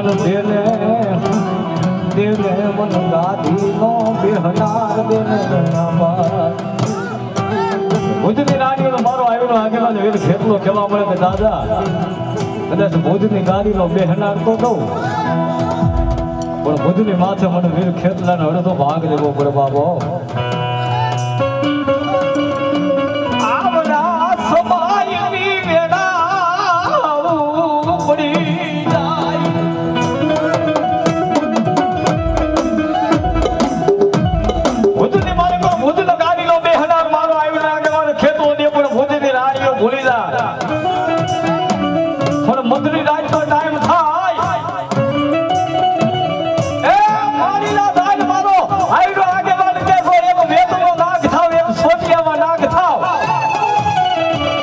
મન દેને મન ગાદી નો બેહનાર દેને ગણાવા ભુજની રાણીનો મારો આવેલો આગેવાન વીર ખેતલો કહેવા મળે કે દાદા કદાચ ભુજની ગાડીનો બેહનાર તો દઉં પણ ભુજની માથે મને વીર ખેતલાને અડધો ભાગ લેવો પડે બાબો ભૂલી જા પણ મંત્રી રાજ નો ટાઈમ થાય એ મારી ના થાય મારો આઈડો આગેવાન કે કોઈ એક વેતનો નાગ થાવ એક સોટિયામાં નાગ થાવ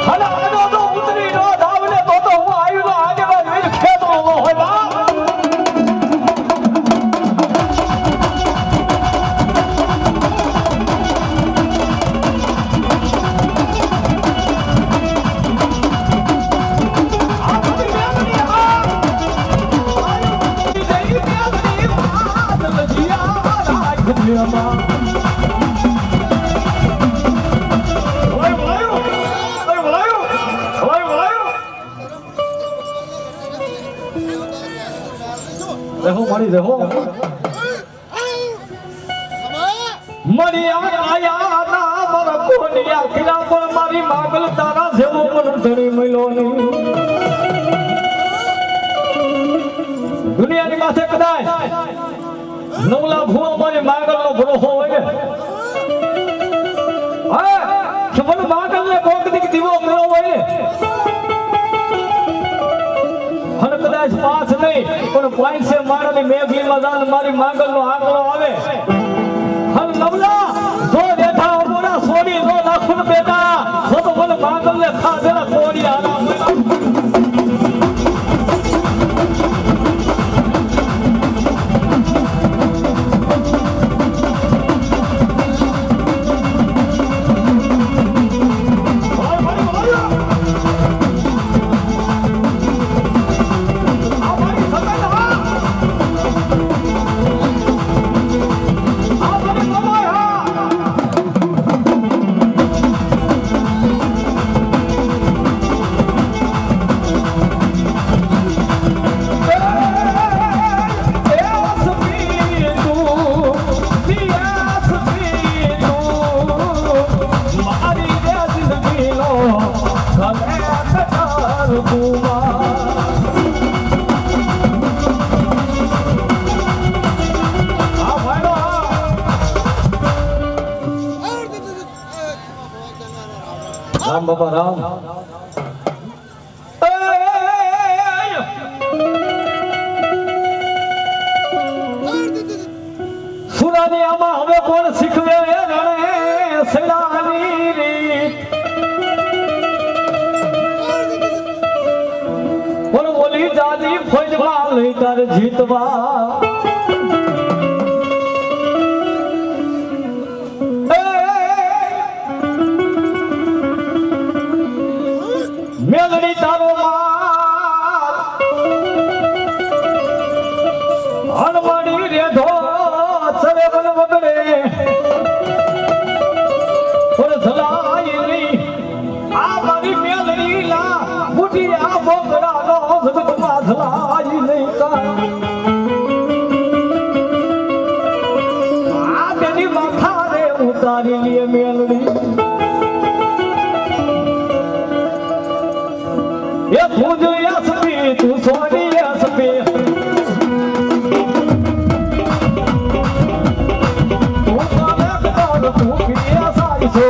હલા આનો તો ઉતરી નો ધાવને તો હું આઈડો આગેવાન વીર ખેતરો નો હોય બા રહો મારી રહો મારી આયા ના મારા કોનિયા કિલા પર મારી માગલ તારા જેવો પણ ધણી મળ્યો નહીં દુનિયાની માથે કદાચ નવલા ભૂવો મારી માગલ નો ભરોસો હોય ને હા કે મને માગલ ને કોક દી દીવો મળ્યો હોય ને હર કદાચ પાછ નહીં પણ પોઈન્ટ છે મારાની મેઘલી મદાન મારી માંગલ નો આંકડો આવે હર નવલા જો બેઠા મોરા સોડી નો લાખું બેટા તો મને માંગલ ને ખા દેલા કોડી આરામ રામ બાબા રામ સુરાની આમાં હવે કોણ શીખવે રણે સડાની રીત પણ બોલી દાદી ફોજમાં લઈ તાર જીતવા મેલડી તારો માર હનમડી રેધો ચરે બન વગડે પર ધલાઈની આ મારી મેલડી લા બુટી આ બોકડા નો જગતમાં ધલાઈ નહીં કા આ તેની માથા રે ઉતારી લે મેલડી ये तुझ यस्पी तू सोनी यस्पी तू काले काल तू किया साइसो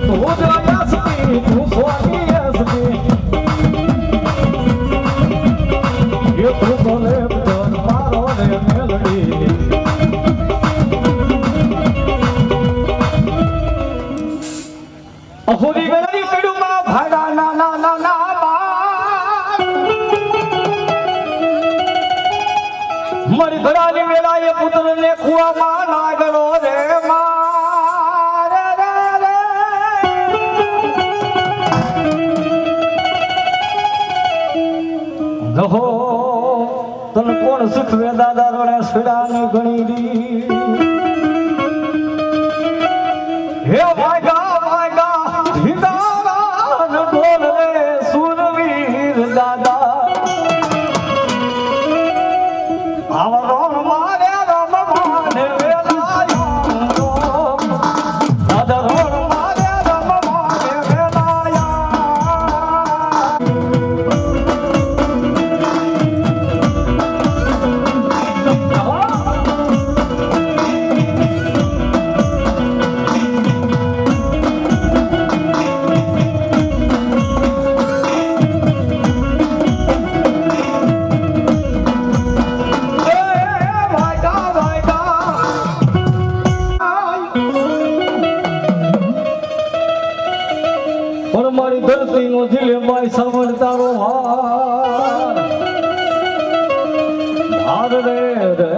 तुझ यस्पी तू सोनी यस्पी ये तू काले काल मारो रे मेलडी अहोरी वेरी कड़ुमा भाड़ा ना ना ना ना मरी घरानी वेला ये पुत्र ने कुआ मां नागलो रे मारे रे रे સુખ વેદાદા રોડે સુડાની ગણી હે વાગા હિંદારા બોલ રે સુરવીર દાદા આવરોણ મારે રમ માને વેલાયો દાદા રોણ મારે રમ માને વેલાયા મારી ધરતી નો જીલે બાઈ સાવણ તારો હાર રે રે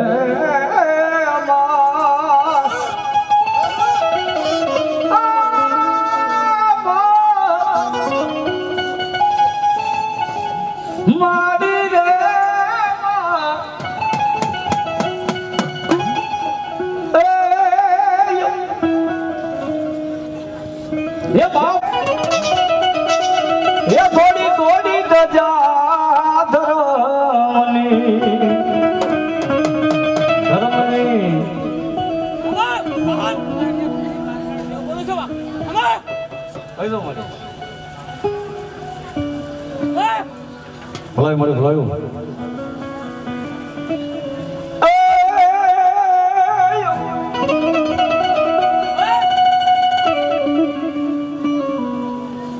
મારી રે એ બાપ એ થોડી થોડી ગજા ધરમની ભલાઈ મળ્યું ભલાયું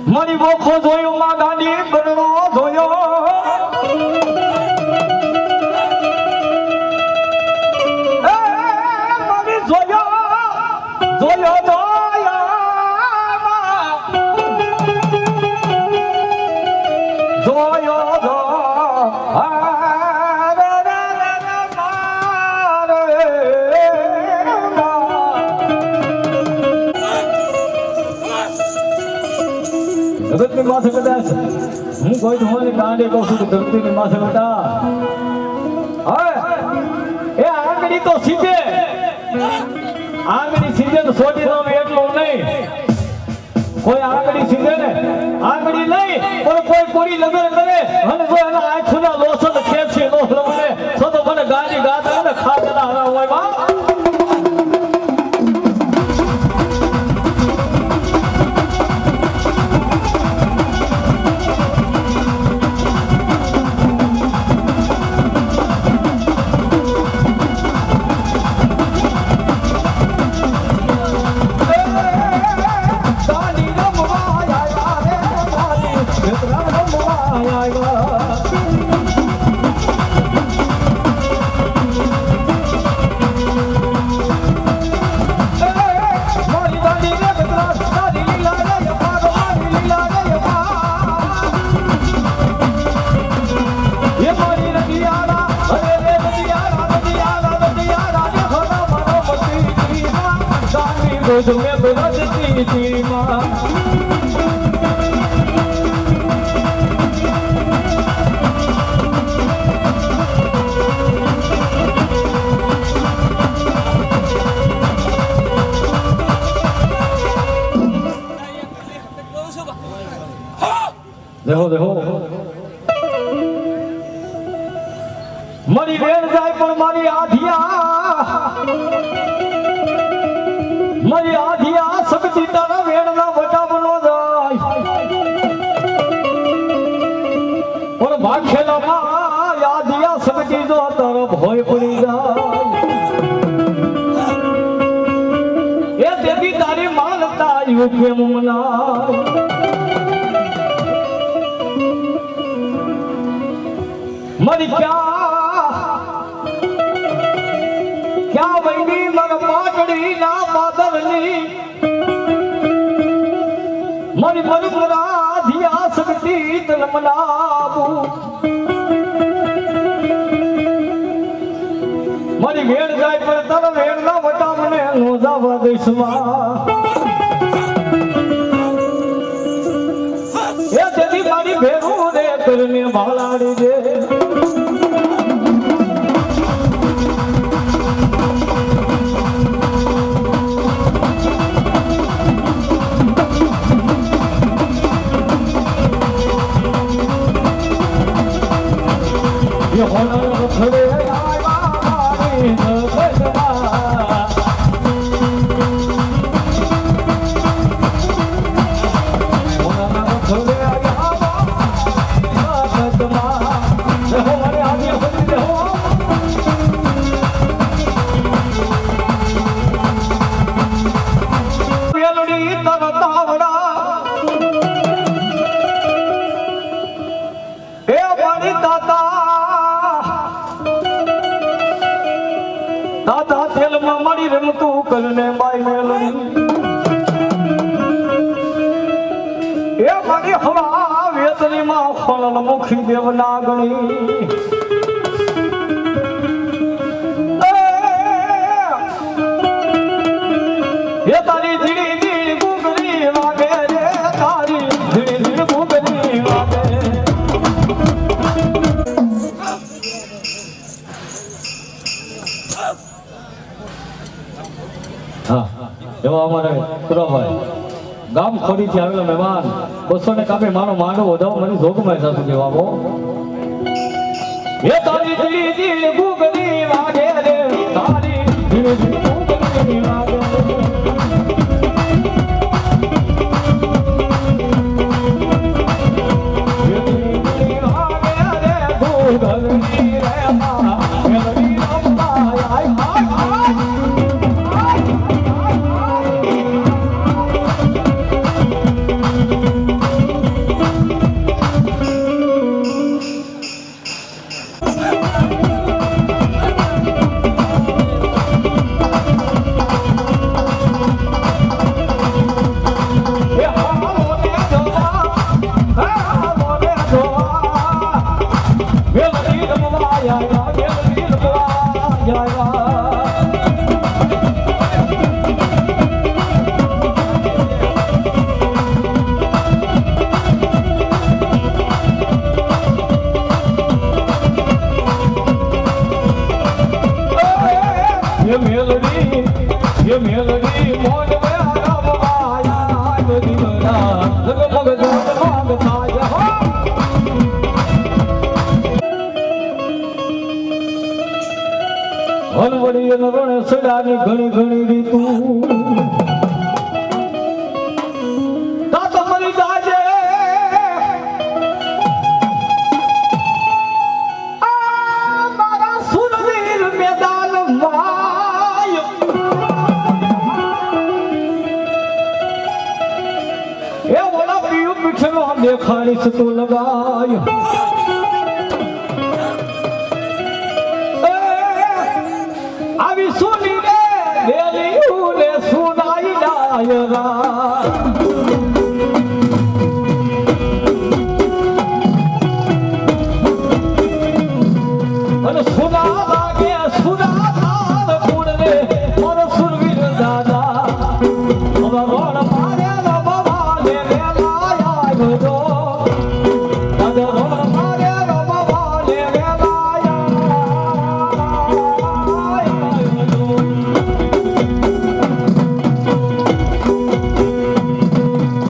મારી બોખો જોયો માં ગાડી બરણો જોયો મારી જોયો જોયો ધરતી માથે કદાચ હું કોઈ તમારી ગાંડી કહું છું કે ધરતીની માથે બેટા એ આંગળી તો સીધે આંગળી સીધે તો છોડી દો એટલું નહીં કોઈ આંગળી સીધે ને આંગળી નહીં પણ કોઈ કોરી લગન કરે અને જો એના આંખના લોસન ખેંચી નો લવને તો તો મને ગાંડી ગાતા ને ખાતા હરા હોય બા तुम्हें बदलती थी माँ देखो देखो मरी वेर जाए पर मारी आधिया મારી આધિયા શક્તિ તારા વેણના વટાવનો જાય પણ ભાખેલામાં આધિયા શક્તિ જો તારો ભય પડી જાય એ દેવી તારી માનતા યુકે મુમના મારી ક્યાં વૈની મન પાટડી ના પાદરની મારી પરંપરા ધિયા શક્તિ તન મનાવું મારી વેણ જાય પર તર વેણ ના વટા મને નો જાવા દેશમાં એ તેથી મારી ભેરું રે કરને ભાલાડી દે હોનર છોડે આવ્યા મારી જગતમાં હોનર છોડે આવ્યા જગતમાં હો મારે આગે બની દે હો મેલડી તરતાવડા એ મારી દાદા તેલમાં મારી રમતું કરને બાઈ મેલડી એ મારી હવા વેતનીમાં ખોલલ મુખી દેવ નાગણી એ તારી ધીડી ધીડી ગુગરી વાગે રે તારી ધીડી ધીડી ગુગરી વાગે હા એવા અમારે સુરાભાઈ ગામ ખોડીથી આવેલા મહેમાન 200 ને કાપે મારો માંડવો વધાવો મારી જોગમાં સાસુ દેવાવો એ તારી ધીડી ધીડી ગુગરી વાગે રે તારી ધીડી ધીડી ગુગરી વાગે ये मेलडी मोज में आराम आया बदी बना जगमग जगमग ताया हो हलवड़ी नरणे सडानी घणी घणी रीतू तातो मरी जाजे आ मारा सुरवीर मैदान माय ए वाला पीऊ पिछलो हम देखाड़ी से तो लगायो આવી સુની રે વેલી ઉને સુનાઈ ડાયરા